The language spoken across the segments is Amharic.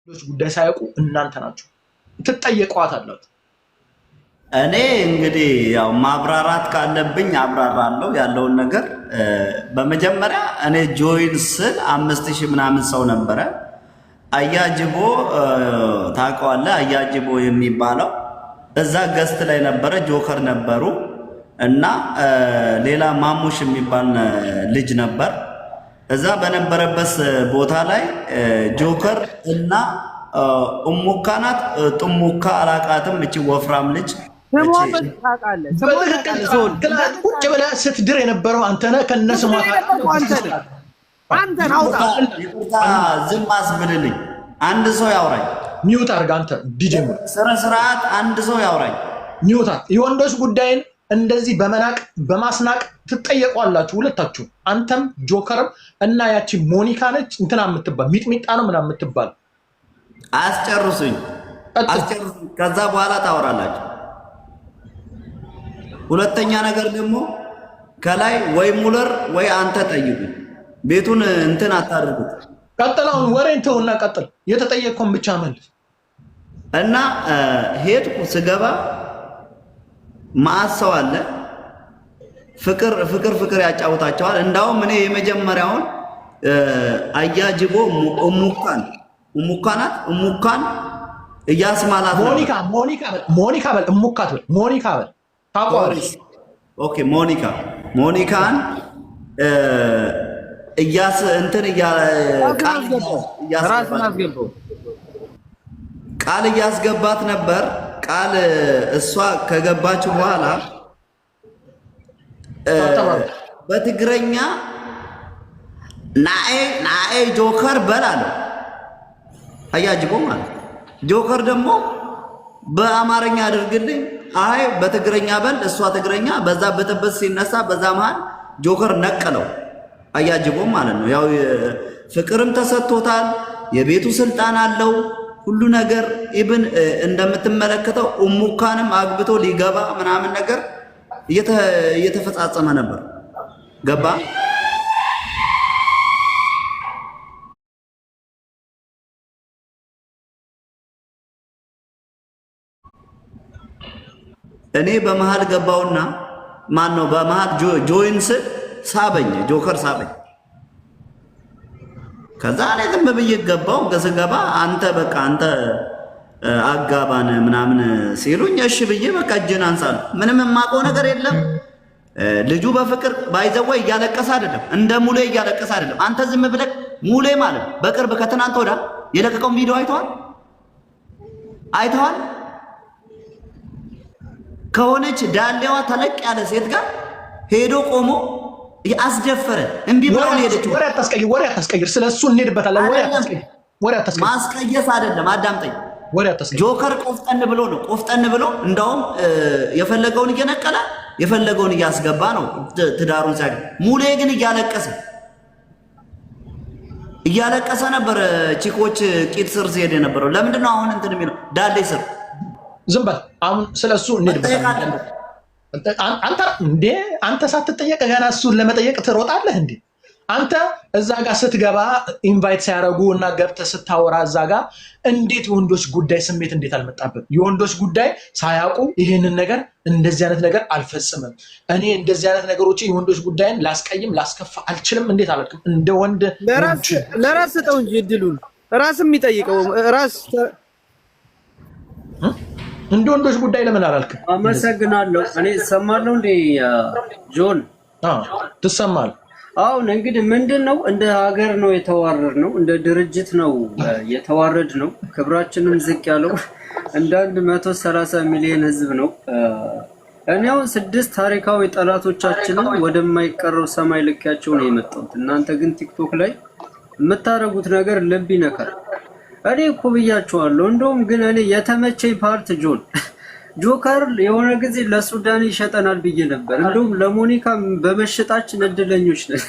ጉዳይ ሳያውቁ እናንተ ናችሁ ትጠየቋታላችሁ። እኔ እንግዲህ ያው ማብራራት ካለብኝ አብራራለሁ ያለውን ነገር። በመጀመሪያ እኔ ጆይን ስል 5000 ምናምን ሰው ነበረ። አያጅቦ ታውቀዋለህ? አያጅቦ የሚባለው እዛ ገስት ላይ ነበረ። ጆከር ነበሩ እና ሌላ ማሙሽ የሚባል ልጅ ነበር። እዛ በነበረበት ቦታ ላይ ጆከር እና እሙካ ናት። ጥሙካ አላቃትም። እቺ ወፍራም ልጅ ቁጭ ብለህ ስትድር የነበረው አንተ ነህ። ከነስሟ አንተ አውጣ። ዝም አስብልልኝ። አንድ ሰው ያውራኝ። ሚውት አድርግ አንተ ዲጄ ስነ ስርዓት። አንድ ሰው ያውራኝ። ሚውት አድርግ። የወንዶች ጉዳይን እንደዚህ በመናቅ በማስናቅ ትጠየቋላችሁ ሁለታችሁ። አንተም ጆከርም እና ያቺ ሞኒካ ነች እንትና የምትባል ሚጥሚጣ ነው ምናምን የምትባል። አስጨርሱኝ። ከዛ በኋላ ታወራላችሁ። ሁለተኛ ነገር ደግሞ ከላይ ወይ ሙለር ወይ አንተ ጠይቁኝ። ቤቱን እንትን አታድርጉት። ቀጥላውን ወሬን ተውና ቀጥል። የተጠየቅከውን ብቻ መልስ እና ሄድኩ። ስገባ ማአት ሰው አለ። ፍቅር ያጫውታቸዋል። እንዳውም እኔ የመጀመሪያውን አያጅቦ እሙካናት እሙካን እያስማላት ሞኒካ በል እሙካት በል ሞኒካ በል ታቋሪስ። ኦኬ ሞኒካን ቃል እያስገባት ነበር። ቃል እሷ ከገባች በኋላ በትግረኛ ናኤ ጆከር በላለው አያጅቦ ማለት። ጆከር ደግሞ በአማርኛ አድርግልኝ። አይ በትግረኛ በል። እሷ ትግረኛ። በዛ በጥብስ ሲነሳ በዛ መሃል ጆከር ነቀለው አያጅቦ ማለት ነው። ያው ፍቅርም ተሰጥቶታል። የቤቱ ስልጣን አለው ሁሉ ነገር። ኢብን እንደምትመለከተው እሙካንም አግብቶ ሊገባ ምናምን ነገር እየተፈጻጸመ ነበር። ገባ? እኔ በመሃል ገባውና ማን ነው በመሃል ጆይን ስል ሳበኝ፣ ጆከር ሳበኝ። ከዛ እኔ ዝም ብዬ ገባው። ስገባ አንተ በቃ አንተ አጋባን ምናምን ሲሉኝ እሺ ብዬ በቃ እጅን አንሳለሁ። ምንም የማውቀው ነገር የለም። ልጁ በፍቅር ባይዘወይ እያለቀሰ አይደለም፣ እንደ ሙሌ እያለቀሰ አይደለም። አንተ ዝም ብለህ ሙሌ ማለት በቅርብ ከትናንት ወዳ የለቀቀውን ቪዲዮ አይተዋል። ከሆነች ዳሌዋ ተለቅ ያለ ሴት ጋር ሄዶ ቆሞ ያስደፈረ እምቢ ብለው ሄደችው። ወሬ አታስቀይር። ስለሱ እንሄድበታለን። ወሬ አታስቀይር። ማስቀየስ አይደለም፣ አዳምጠኝ። ወሬ አታስቀይር። ጆከር ቆፍጠን ብሎ እንደውም የፈለገውን እየነቀለ የፈለገውን እያስገባ ነው ትዳሩን ሲያገ። ሙሌ ግን እያለቀሰ ነበር። ቺኮች ቂጥ ስር ሲሄድ የነበረው ለምንድን ነው አሁን እንትን የሚለው ዳሌ ስር? ዝም በል። አሁን ስለሱ እንሄድበታለን። አንተ ሳትጠየቅ ገና እሱን ለመጠየቅ ትሮጣለህ እንዴ? አንተ እዛ ጋር ስትገባ ኢንቫይት ሲያደርጉ እና ገብተህ ስታወራ እዛ ጋር እንዴት የወንዶች ጉዳይ ስሜት እንዴት አልመጣብም? የወንዶች ጉዳይ ሳያውቁ ይህንን ነገር እንደዚህ አይነት ነገር አልፈጽምም፣ እኔ እንደዚህ አይነት ነገሮችን የወንዶች ጉዳይን ላስቀይም ላስከፋ አልችልም እንዴት አላልክም? እንደ ወንድ ለራስ ስጠው እንጂ እድሉን ራስ የሚጠይቀው ራስ እንደ ወንዶች ጉዳይ ለምን አላልክም? አመሰግናለሁ። እኔ እሰማለሁ እንዴ ጆን? ትሰማለህ? አሁን እንግዲህ ምንድነው እንደ ሀገር ነው የተዋረድ ነው፣ እንደ ድርጅት ነው የተዋረድ ነው። ክብራችንም ዝቅ ያለው እንደ 130 ሚሊዮን ህዝብ ነው። እኔው 6 ታሪካዊ ጠላቶቻችንን ወደማይቀረው ሰማይ ልካቸው ነው የመጣሁት። እናንተ ግን ቲክቶክ ላይ የምታደርጉት ነገር ልብ ይነካል። እኔ እኮ ብያችኋለሁ። እንደውም ግን እኔ የተመቸኝ ፓርት ጆከር የሆነ ጊዜ ለሱዳን ይሸጠናል ብዬ ነበር። እንደውም ለሞኒካ በመሸጣችን እድለኞች ነን።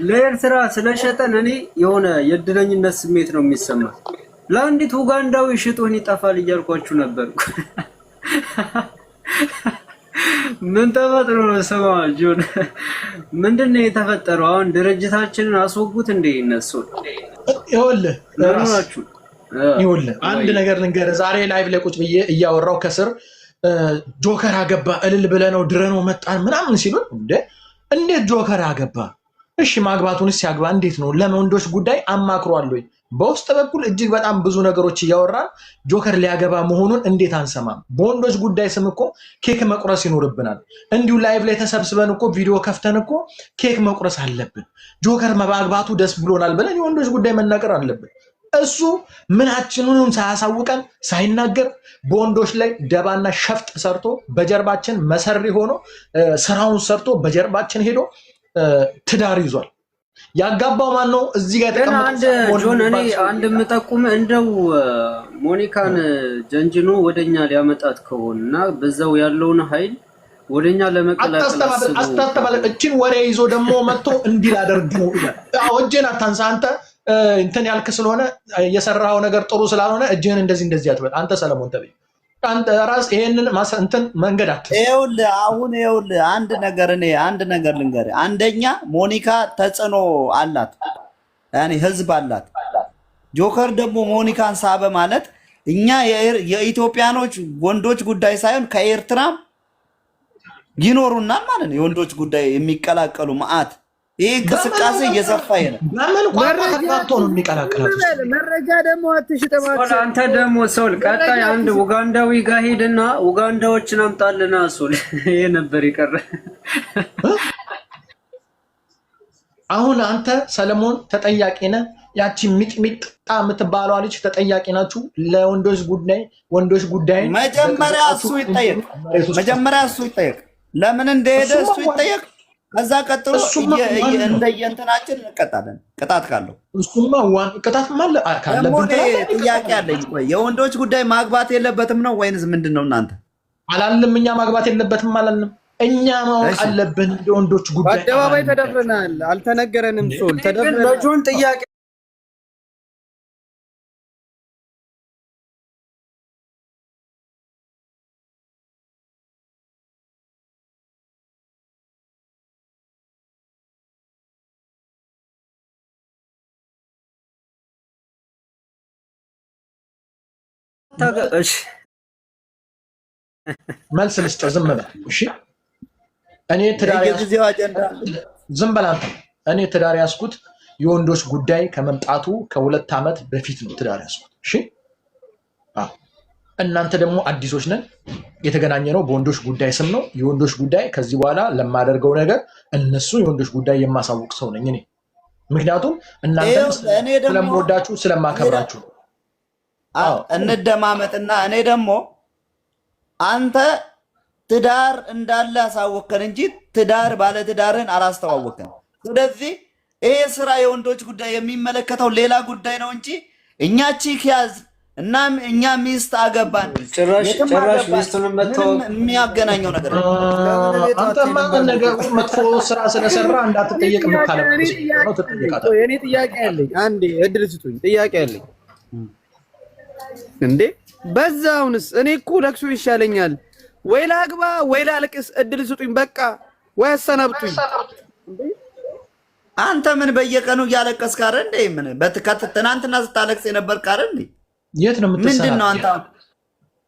ለኤርትራ ስለሸጠን እኔ የሆነ የእድለኝነት ስሜት ነው የሚሰማው። ለአንዲት ኡጋንዳዊ ሽጦን ይጠፋል እያልኳችሁ ነበር። ምን ተፈጥሮ ነው? ስማ ጆን፣ ምንድነው የተፈጠረው? አሁን ድርጅታችንን አስወጉት እንደ እነሱ ይኸውልህ አንድ ነገር ልንገርህ። ዛሬ ላይቭ ላይ ቁጭ ብዬ እያወራው ከስር ጆከር አገባ እልል ብለህ ነው ድረህ ነው መጣን ምናምን ሲሉን እንዴት ጆከር አገባ? እሺ ማግባቱንስ ሲያግባ እንዴት ነው? ለወንዶች ጉዳይ አማክሯል ወይ? በውስጥ በኩል እጅግ በጣም ብዙ ነገሮች እያወራን ጆከር ሊያገባ መሆኑን እንዴት አንሰማም? በወንዶች ጉዳይ ስም እኮ ኬክ መቁረስ ይኖርብናል። እንዲሁ ላይቭ ላይ ተሰብስበን እኮ ቪዲዮ ከፍተን እኮ ኬክ መቁረስ አለብን። ጆከር ማግባቱ ደስ ብሎናል ብለን የወንዶች ጉዳይ መናገር አለብን። እሱ ምናችንን ሳያሳውቀን ሳይናገር በወንዶች ላይ ደባና ሸፍጥ ሰርቶ በጀርባችን መሰሪ ሆኖ ስራውን ሰርቶ በጀርባችን ሄዶ ትዳር ይዟል። ያጋባው ማን ነው? እዚህ ጋር ጆን እኔ አንድ የምጠቁም እንደው ሞኒካን ጀንጅኖ ወደኛ ሊያመጣት ከሆነና በዛው ያለውን ኃይል ወደኛ ለመቀላቀል አስተባባለ እቺን ወሬ ይዞ ደግሞ መጥቶ እንዲል አደርግ ነው ይላል። እጄን አታንሳ አንተ እንትን ያልክ ስለሆነ የሰራው ነገር ጥሩ ስላልሆነ እጅህን እንደዚህ አትበል አንተ ሰለሞን ተብይ አንተ ራስ ይሄንን እንትን መንገድ አትስ ይኸውልህ አንድ ነገር ልንገርህ። አንደኛ ሞኒካ ተጽዕኖ አላት፣ ያኔ ህዝብ አላት። ጆከር ደግሞ ሞኒካን ሳበ ማለት እኛ የኢትዮጵያኖች ወንዶች ጉዳይ ሳይሆን ከኤርትራም ይኖሩናል ማለት ነው የወንዶች ጉዳይ የሚቀላቀሉ መዓት። ይሄ እንቅስቃሴ እየሰፋ ይሄን ለምን ቋንቋ ነው የሚቀላቀለው? መረጃ ደግሞ አትሽጠማት። አንተ ደግሞ ሶል ቀጣይ አንድ ኡጋንዳዊ ጋር ሄድና ኡጋንዳዎችን አምጣልና ሶል ይሄ ነበር ይቀር። አሁን አንተ ሰለሞን ተጠያቂ ነህ። ያቺ ሚጥሚጣ የምትባለው ልጅ ተጠያቂ ናችሁ ለወንዶች ጉዳይ። መጀመሪያ እሱ ይጠየቅ፣ ለምን እንደሄደ እሱ ይጠየቅ። ከዛ ቀጥሎ እንደየእንትናችን እንቀጣለን። ቅጣት ካለው እሱማ ቅጣት ማለት ካለብን ጥያቄ አለኝ። የወንዶች ጉዳይ ማግባት የለበትም ነው ወይንስ ምንድን ነው? እናንተ አላልንም። እኛ ማግባት የለበትም አላልንም። እኛ ማወቅ አለብን የወንዶች ጉዳይ። በአደባባይ ተደፍረናል፣ አልተነገረንም። ሶል ተደፍረናል። በጆን ጥያቄ መልስ ልስጥ። ዝም በል እሺ። እኔ ትዳር ዝም በል አንተ። እኔ ትዳር ያስኩት የወንዶች ጉዳይ ከመምጣቱ ከ2 ዓመት በፊት ነው ትዳር ያስኩት። እሺ እናንተ ደግሞ አዲሶች ነን። የተገናኘ ነው በወንዶች ጉዳይ ስም ነው። የወንዶች ጉዳይ ከዚህ በኋላ ለማደርገው ነገር እነሱ የወንዶች ጉዳይ የማሳውቅ ሰው ነኝ እኔ። ምክንያቱም እናንተ ስለምወዳችሁ ስለማከብራችሁ እንደማመጥና እኔ ደግሞ አንተ ትዳር እንዳለ አሳወቀን እንጂ ትዳር ባለ ትዳርን አላስተዋወቀን። ስለዚህ ይሄ ስራ የወንዶች ጉዳይ የሚመለከተው ሌላ ጉዳይ ነው እንጂ እኛ ቺክ ያዝ እና እኛ ሚስት አገባን ጭራሽ ሚስቱን የሚያገናኘው ነገር አንተማ ነገር መጥፎ ስራ ስለሰራ እንዳትጠየቅ ምካለ ነው። የኔ ጥያቄ አለኝ። አንዴ እድል ስጡኝ። ጥያቄ አለኝ እንዴ በዛውንስ እኔ እኮ ለቅሶ ይሻለኛል። ወይ ላግባ ወይ ላልቅስ፣ እድል ስጡኝ በቃ፣ ወይ አሰናብቱኝ። አንተ ምን በየቀኑ እያለቀስክ አይደል እንዴ? ምን ትናንትና ስታለቅስ የነበርክ አይደል እንዴ? የት ነው የምትሰናበት? ምንድነው አንተ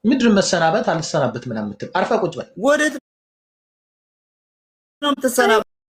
ምንድን መሰናበት አልሰናበት ምናምን የምትል? አርፈህ ቁጭ በል። ወዴት ነው የምትሰናበት?